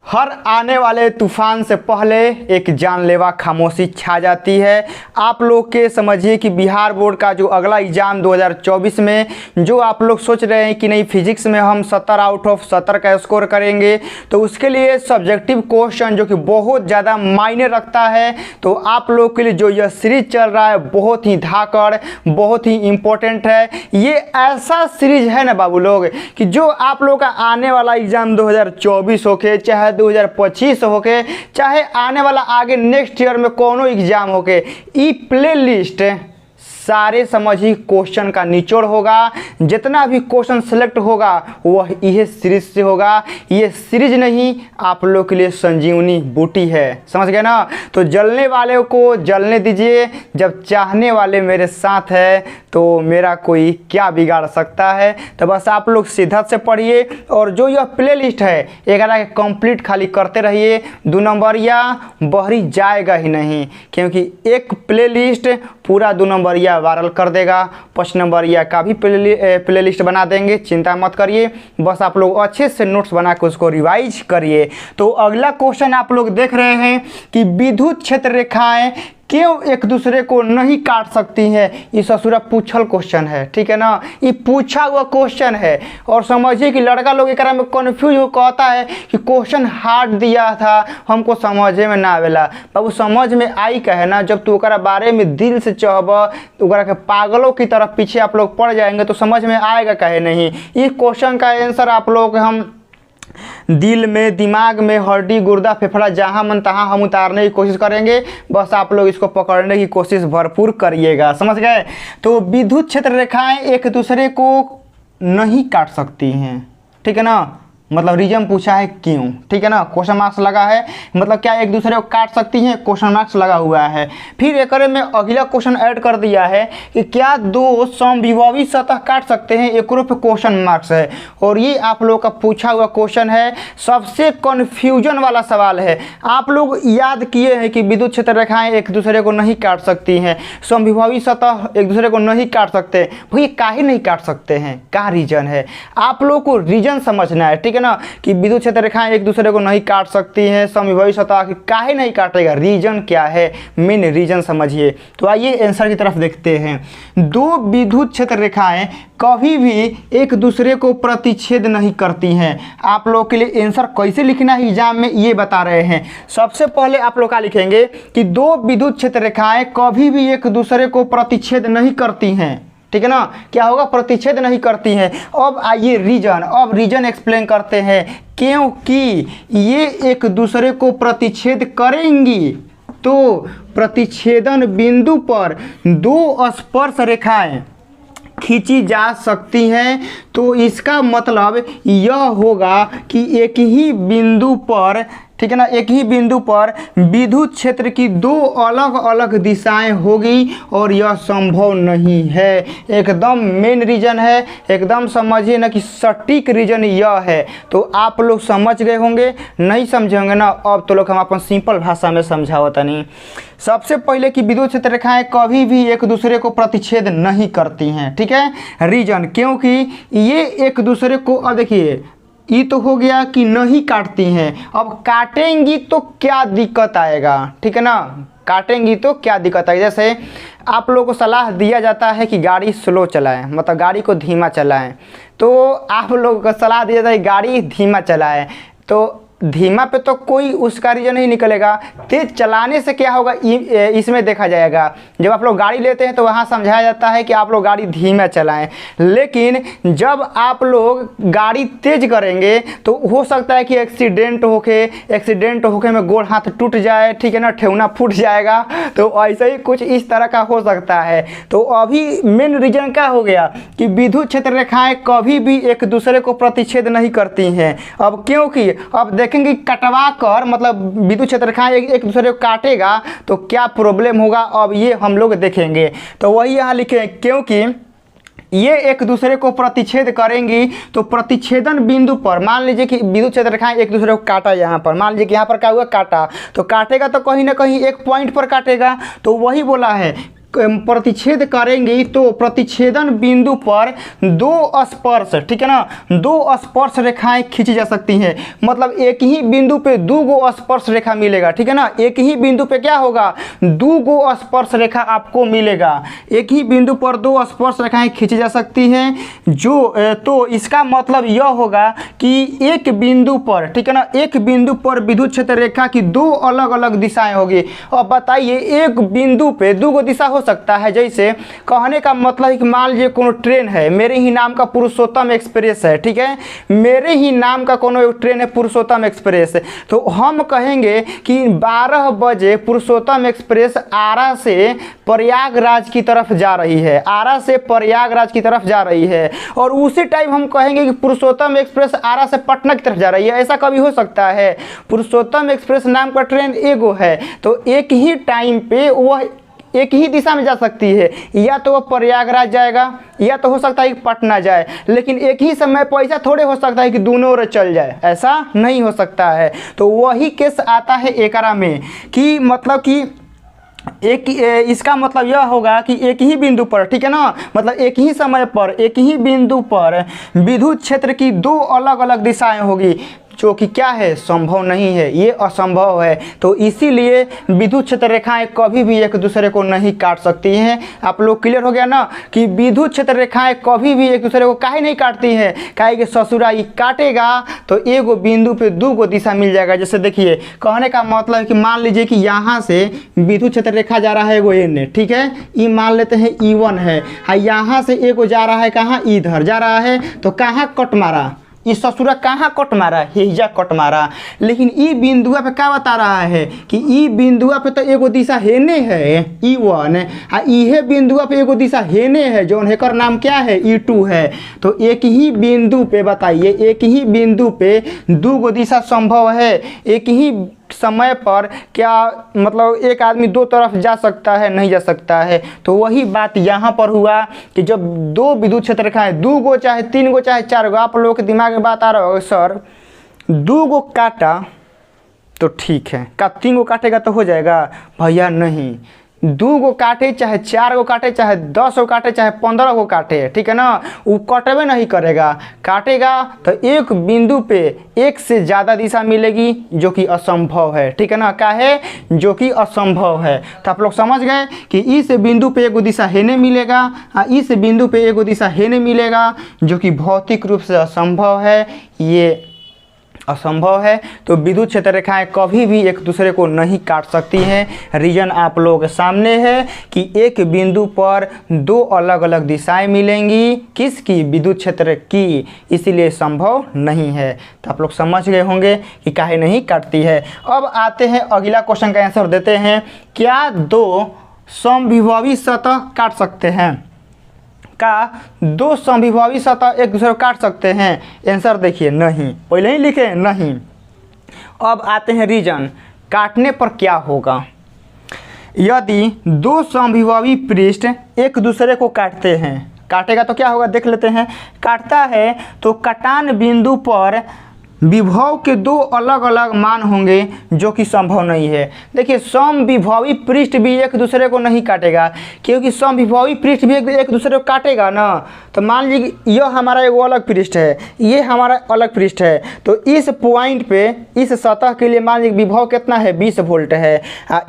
हर आने वाले तूफान से पहले एक जानलेवा खामोशी छा जाती है। आप लोग के समझिए कि बिहार बोर्ड का जो अगला एग्ज़ाम 2024 में जो आप लोग सोच रहे हैं कि नहीं फिजिक्स में हम 70 आउट ऑफ 70 का स्कोर करेंगे, तो उसके लिए सब्जेक्टिव क्वेश्चन जो कि बहुत ज़्यादा मायने रखता है। तो आप लोग के लिए जो यह सीरीज चल रहा है बहुत ही धाकड़, बहुत ही इम्पोर्टेंट है। ये ऐसा सीरीज है ना बाबू लोग कि जो आप लोग का आने वाला एग्ज़ाम 2024 होके चाहे 2025 होके चाहे आने वाला आगे नेक्स्ट ईयर में कोनो एग्जाम होके, ई प्ले लिस्ट सारे समझिए क्वेश्चन का निचोड़ होगा। जितना भी क्वेश्चन सेलेक्ट होगा वह यह सीरीज से होगा। ये सीरीज नहीं, आप लोग के लिए संजीवनी बूटी है, समझ गए ना। तो जलने वाले को जलने दीजिए, जब चाहने वाले मेरे साथ है तो मेरा कोई क्या बिगाड़ सकता है। तो बस आप लोग सिद्धार्थ से पढ़िए और जो यह प्ले लिस्ट है एक कंप्लीट खाली करते रहिए। 2 नंबरिया बहरी जाएगा ही नहीं, क्योंकि एक प्ले लिस्ट पूरा 2 नंबरिया वायरल कर देगा। 5 नंबरिया का भी प्ले लिस्ट बना देंगे, चिंता मत करिए। बस आप लोग अच्छे से नोट्स बना के उसको रिवाइज करिए। तो अगला क्वेश्चन आप लोग देख रहे हैं कि विद्युत क्षेत्र रेखाएं क्यों एक दूसरे को नहीं काट सकती हैं। ये ससुरा पूछल क्वेश्चन है, ठीक है ना, ये पूछा हुआ क्वेश्चन है। और समझिए कि लड़का लोग एक में कन्फ्यूज हो कहता है कि क्वेश्चन हार्ड दिया था, हमको समझे में ना आवेला। बाबू समझ में आई कहे ना, जब तू ओकरा बारे में दिल से चाहब तो ओकरा के पागलों की तरफ पीछे आप लोग पड़ जाएंगे तो समझ में आएगा कहे नहीं। इस क्वेश्चन का आंसर आप लोग हम दिल में, दिमाग में, हड्डी, गुर्दा, फेफड़ा जहाँ मन तहाँ हम उतारने की कोशिश करेंगे। बस आप लोग इसको पकड़ने की कोशिश भरपूर करिएगा, समझ गए। तो विद्युत क्षेत्र रेखाएं एक दूसरे को नहीं काट सकती हैं, ठीक है ना। मतलब रीजन पूछा है क्यों, ठीक है ना, क्वेश्चन मार्क्स लगा है, मतलब क्या एक दूसरे को काट सकती हैं, क्वेश्चन मार्क्स लगा हुआ है। फिर एक में अगला क्वेश्चन ऐड कर दिया है कि क्या 2 समविभवी सतह काट सकते हैं, एक पे क्वेश्चन मार्क्स है। और ये आप लोग का पूछा हुआ क्वेश्चन है, सबसे कन्फ्यूजन वाला सवाल है। आप लोग याद किए हैं कि विद्युत क्षेत्र रेखाएं एक दूसरे को नहीं काट सकती हैं, समविभवी सतह एक दूसरे को नहीं काट सकते। भाई काहे नहीं काट सकते हैं, क्या रीजन है, आप लोग को रीजन समझना है, ठीक है ना, कि विद्युत क्षेत्र रेखाएं एक दूसरे को नहीं काट सकती हैं, समविभवी सतह काहे नहीं काटेगा, रीजन क्या है, मेन रीजन समझिए। तो आइए आंसर की तरफ देखते हैं। 2 विद्युत क्षेत्र रेखाएं कभी भी एक दूसरे को प्रतिच्छेद नहीं करती हैं। आप लोग के लिए आंसर कैसे लिखना है एग्जाम में ये बता रहे हैं। सबसे पहले आप लोग क्या लिखेंगे कि 2 विद्युत क्षेत्र रेखाएं कभी भी एक दूसरे को प्रतिच्छेद नहीं करती हैं, ठीक है ना। क्या होगा, प्रतिच्छेद नहीं करती हैं। अब आइए रीजन, अब रीजन एक्सप्लेन करते हैं। क्योंकि ये एक दूसरे को प्रतिच्छेद करेंगी तो प्रतिच्छेदन बिंदु पर 2 स्पर्श रेखाएं खींची जा सकती हैं। तो इसका मतलब यह होगा कि एक ही बिंदु पर, ठीक है ना, एक ही बिंदु पर विद्युत क्षेत्र की 2 अलग अलग दिशाएं होगी और यह संभव नहीं है। एकदम मेन रीजन है, एकदम समझिए ना कि सटीक रीजन यह है। तो आप लोग समझ गए होंगे, नहीं समझे होंगे ना, अब तो लोग हम अपन सिंपल भाषा में समझावत नहीं। सबसे पहले कि विद्युत क्षेत्र रेखाएं कभी भी एक दूसरे को प्रतिच्छेद नहीं करती हैं, ठीक है। रीजन क्योंकि ये एक दूसरे को, अब देखिए ये तो हो गया कि नहीं काटती हैं। अब काटेंगी तो क्या दिक्कत आएगा, ठीक है ना, काटेंगी तो क्या दिक्कत आएगी। जैसे आप लोगों को सलाह दिया जाता है कि गाड़ी स्लो चलाएं, मतलब गाड़ी को धीमा चलाएं, तो आप लोगों को सलाह दिया जाता है गाड़ी धीमा चलाएं। तो धीमा पे तो कोई उसका रीजन नहीं निकलेगा, तेज चलाने से क्या होगा इसमें देखा जाएगा। जब आप लोग गाड़ी लेते हैं तो वहाँ समझाया जाता है कि आप लोग गाड़ी धीमा चलाएं, लेकिन जब आप लोग गाड़ी तेज करेंगे तो हो सकता है कि एक्सीडेंट होके में गोड़ हाथ टूट जाए, ठीक है ना, ठेहुना फूट जाएगा। तो ऐसे ही कुछ इस तरह का हो सकता है। तो अभी मेन रीजन क्या हो गया कि विद्युत क्षेत्र रेखाएं कभी भी एक दूसरे को प्रतिच्छेद नहीं करती हैं। अब क्योंकि अब देखेंगे कटवा कर, मतलब विद्युत क्षेत्र रेखाएं एक दूसरे को काटेगा तो क्या प्रॉब्लम होगा, अब ये हम लोग देखेंगे। तो वही यहाँ लिखे क्योंकि ये एक दूसरे को प्रतिच्छेद करेंगी तो प्रतिच्छेदन बिंदु पर, मान लीजिए कि विद्युत क्षेत्र रेखाएं एक दूसरे को काटा, यहाँ पर मान लीजिए कि यहाँ पर क्या हुआ, काटा, तो काटेगा तो कहीं ना कहीं एक पॉइंट पर काटेगा। तो वही बोला है प्रतिच्छेद करेंगी तो प्रतिच्छेदन बिंदु पर दो स्पर्श, ठीक है ना, दो स्पर्श रेखाएं खींची जा सकती हैं। मतलब एक ही बिंदु पे दो गो स्पर्श रेखा मिलेगा, ठीक है ना, एक ही बिंदु पे क्या होगा, दो गो स्पर्श रेखा आपको मिलेगा। एक ही बिंदु पर दो स्पर्श रेखाएं खींची जा सकती हैं जो तो इसका मतलब यह होगा कि एक बिंदु पर, ठीक है ना, एक बिंदु पर विद्युत क्षेत्र रेखा की दो अलग अलग दिशाएं होगी। अब बताइए एक बिंदु पे दो गो दिशा हो सकता है। जैसे कहने का मतलब है कि मान लीजिए कोनो ट्रेन है, मेरे ही नाम का पुरुषोत्तम एक्सप्रेस है, ठीक है, मेरे ही नाम का कोनो ट्रेन है पुरुषोत्तम एक्सप्रेस, तो हम कहेंगे कि 12 बजे पुरुषोत्तम एक्सप्रेस आरा से प्रयागराज की तरफ जा रही है, आरा से प्रयागराज की तरफ जा रही है। और उसी टाइम हम कहेंगे कि पुरुषोत्तम एक्सप्रेस आरा से पटना की तरफ जा रही है। ऐसा कभी हो सकता है? पुरुषोत्तम एक्सप्रेस नाम का ट्रेन एगो है, तो एक ही टाइम पे वह एक ही दिशा में जा सकती है, या तो वह प्रयागराज जाएगा या तो हो सकता है कि पटना जाए, लेकिन एक ही समय पर ऐसा थोड़े हो सकता है कि दोनों ओर चल जाए, ऐसा नहीं हो सकता है। तो वही केस आता है एकरा में कि मतलब कि इसका मतलब यह होगा कि एक ही बिंदु पर, ठीक है ना, मतलब एक ही समय पर एक ही बिंदु पर विद्युत क्षेत्र की दो अलग अलग दिशाएं होगी, जो कि क्या है, संभव नहीं है, ये असंभव है। तो इसीलिए विद्युत क्षेत्र रेखाएं कभी भी एक दूसरे को नहीं काट सकती हैं। आप लोग क्लियर हो गया ना कि विद्युत क्षेत्र रेखाएं कभी भी एक दूसरे को काहे नहीं काटती हैं, काहे कि ससुरा ये काटेगा तो एगो बिंदु पे दो गो दिशा मिल जाएगा। जैसे देखिए कहने का मतलब है कि मान लीजिए कि यहाँ से विद्युत क्षेत्र रेखा जा रहा है एगो एन, ठीक है, ये मान लेते हैं E1 है, यहाँ से एगो जा रहा है कहाँ, इधर जा रहा है, तो कहाँ कट मारा, इस ससुरा कहाँ कट मारा, हेजा कट मारा। लेकिन ई बिंदुआ पे क्या बता रहा है कि ई बिंदुआ पे तो एगो दिशा हेने है E1, आ इहे बिंदुआ पे एगो दिशा हेने है जो हेकर नाम क्या है, E2 है। तो एक ही बिंदु पे बताइए, एक ही बिंदु पे दो गो दिशा संभव है। एक ही समय पर क्या मतलब एक आदमी दो तरफ जा सकता है, नहीं जा सकता है। तो वही बात यहाँ पर हुआ कि जब दो विद्युत क्षेत्र रेखाएं, दो गो चाहे तीन गो चाहे चार गो, आप लोगों के दिमाग में बात आ रहा होगा सर दो गो काटा तो ठीक है, का तीन गो काटेगा तो हो जाएगा, भैया नहीं, दो गो काटे चाहे चार गो काटे चाहे 10 गो काटे चाहे 15 गो काटे, ठीक है ना, वो कटवे नहीं करेगा, काटेगा तो एक बिंदु पे एक से ज़्यादा दिशा मिलेगी जो कि असंभव है, ठीक है ना, क्या है, जो कि असंभव है। तो आप लोग समझ गए कि इस बिंदु पे एगो दिशा हेने मिलेगा, इस बिंदु पे एगो दिशा हेने मिलेगा, जो कि भौतिक रूप से असंभव है, ये असंभव है। तो विद्युत क्षेत्र रेखाएं कभी भी एक दूसरे को नहीं काट सकती हैं। रीजन आप लोगों के सामने है कि एक बिंदु पर दो अलग अलग दिशाएं मिलेंगी, किसकी, विद्युत क्षेत्र की, इसीलिए संभव नहीं है। तो आप लोग समझ गए होंगे कि काहे नहीं काटती है। अब आते हैं अगला क्वेश्चन का आंसर देते हैं, क्या दो समविभवी सतह काट सकते हैं, का दो समविभवी सतह एक दूसरे को काट सकते हैं? आंसर देखिए नहीं, पहले ही लिखे नहीं। अब आते हैं रीजन, काटने पर क्या होगा। यदि दो समविभवी पृष्ठ एक दूसरे को काटते हैं, काटेगा तो क्या होगा देख लेते हैं। काटता है तो कटान बिंदु पर विभव के दो अलग अलग मान होंगे जो कि संभव नहीं है। देखिए समविभवी पृष्ठ भी एक दूसरे को नहीं काटेगा, क्योंकि समविभवी पृष्ठ भी एक दूसरे को काटेगा ना। तो मान लीजिए यह हमारा एक अलग पृष्ठ है, ये हमारा अलग पृष्ठ है, तो इस पॉइंट पे इस सतह के लिए मान लीजिए विभव कितना है, 20 वोल्ट है।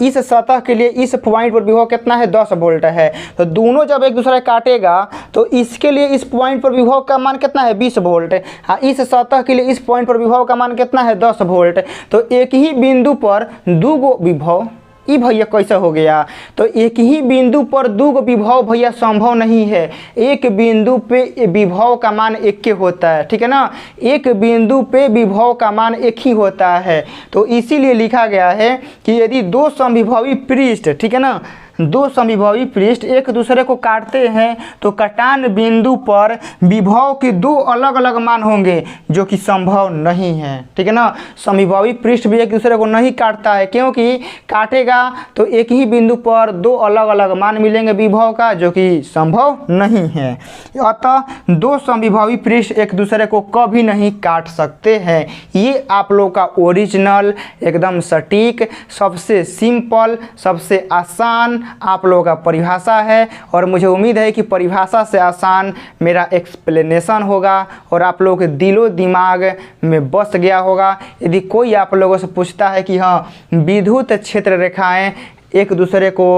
इस सतह के लिए इस पॉइंट पर विभव कितना है, 10 वोल्ट है। तो दोनों जब एक दूसरे काटेगा तो इसके लिए इस पॉइंट पर विभव का मान कितना है, 20 वोल्ट। इस सतह के लिए इस पॉइंट पर विभव का मान कितना है, 10 वोल्ट। तो एक ही बिंदु पर दो गो विभव, ये भैया कैसे हो गया, तो एक ही बिंदु पर दो गो विभव भैया संभव नहीं है। एक बिंदु पे विभव का मान एक ही होता है, ठीक है ना, एक बिंदु पे विभव का मान एक ही होता है। तो इसीलिए लिखा गया है कि यदि दो समविभवी पृष्ठ, ठीक है ना, दो समविभवी पृष्ठ एक दूसरे को काटते हैं तो कटान बिंदु पर विभव के दो अलग अलग मान होंगे जो कि संभव नहीं है, ठीक है ना। समविभवी पृष्ठ भी एक दूसरे को नहीं काटता है, क्योंकि काटेगा तो एक ही बिंदु पर दो अलग अलग मान मिलेंगे विभव का, जो कि संभव नहीं है। अतः दो समविभवी पृष्ठ एक दूसरे को कभी नहीं काट सकते हैं। ये आप लोग का ओरिजिनल, एकदम सटीक, सबसे सिंपल, सबसे आसान आप लोगों का परिभाषा है और मुझे उम्मीद है कि परिभाषा से आसान मेरा एक्सप्लेनेशन होगा और आप लोगों के दिलो दिमाग में बस गया होगा। यदि कोई आप लोगों से पूछता है कि हाँ विद्युत क्षेत्र रेखाएं एक दूसरे को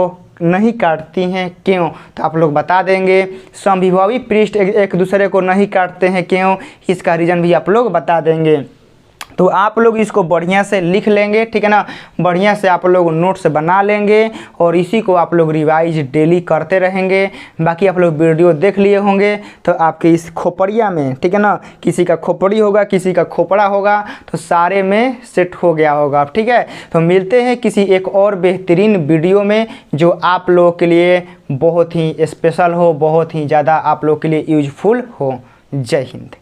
नहीं काटती हैं क्यों, तो आप लोग बता देंगे। समविभवी पृष्ठ एक दूसरे को नहीं काटते हैं क्यों, इसका रीज़न भी आप लोग बता देंगे। तो आप लोग इसको बढ़िया से लिख लेंगे, ठीक है ना, बढ़िया से आप लोग नोट्स बना लेंगे और इसी को आप लोग रिवाइज डेली करते रहेंगे। बाकी आप लोग वीडियो देख लिए होंगे तो आपके इस खोपड़िया में, ठीक है ना, किसी का खोपड़ी होगा किसी का खोपड़ा होगा तो सारे में सेट हो गया होगा, ठीक है। तो मिलते हैं किसी एक और बेहतरीन वीडियो में जो आप लोगों के लिए बहुत ही स्पेशल हो, बहुत ही ज़्यादा आप लोग के लिए यूजफुल हो। जय हिंद।